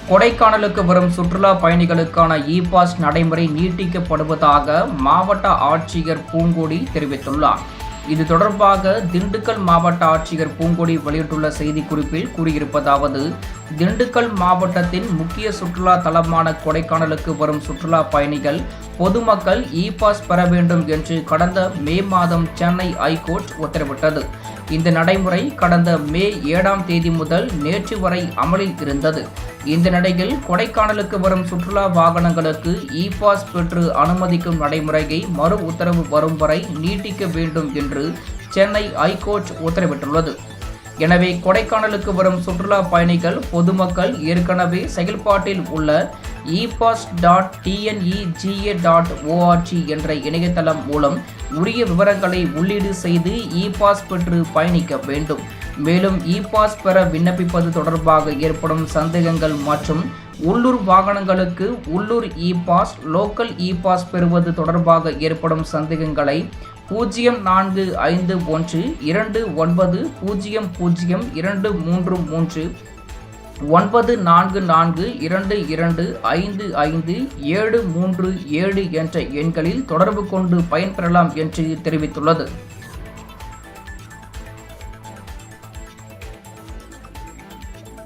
கொடைக்கானலுக்கு வரும் சுற்றுலா பயணிகளுக்கான இ-பாஸ் நடைமுறை நீட்டிக்கப்படுவதாக மாவட்ட ஆட்சியர் பூங்கொடி தெரிவித்துள்ளார். இது தொடர்பாக திண்டுக்கல் மாவட்ட ஆட்சியர் பூங்கொடி வெளியிட்டுள்ள செய்திக்குறிப்பில் கூறியிருப்பதாவது: திண்டுக்கல் மாவட்டத்தின் முக்கிய சுற்றுலா தலமான கொடைக்கானலுக்கு வரும் சுற்றுலா பயணிகள் பொதுமக்கள் இ-பாஸ் பெற வேண்டும் என்று கடந்த மே மாதம் சென்னை ஐகோர்ட் உத்தரவிட்டது. இந்த நடைமுறை கடந்த மே 7ஆம் தேதி முதல் நேற்று வரை அமலில் இருந்தது. இந்த நிலையில் கொடைக்கானலுக்கு வரும் சுற்றுலா வாகனங்களுக்கு இ-பாஸ் பெற்று அனுமதிக்கும் நடைமுறையை மறு உத்தரவு வரும் வரை நீட்டிக்க வேண்டும் என்று சென்னை ஐகோர்ட் உத்தரவிட்டுள்ளது. எனவே கொடைக்கானலுக்கு வரும் சுற்றுலா பயணிகள் பொதுமக்கள் ஏற்கனவே செயல்பாட்டில் உள்ள epass.tnega.org என்ற இணையதளம் மூலம் உரிய விவரங்களை உள்ளீடு செய்து இ-பாஸ் பெற்று பயணிக்க வேண்டும். மேலும் இ-பாஸ் பெற விண்ணப்பிப்பது தொடர்பாக ஏற்படும் சந்தேகங்கள் மற்றும் உள்ளூர் வாகனங்களுக்கு உள்ளூர் இ-பாஸ், லோக்கல் இ-பாஸ் பெறுவது தொடர்பாக ஏற்படும் சந்தேகங்களை 0452900233 9442255737 என்ற எண்களில் தொடர்பு கொண்டு பயன்பெறலாம் என்று தெரிவித்துள்ளது.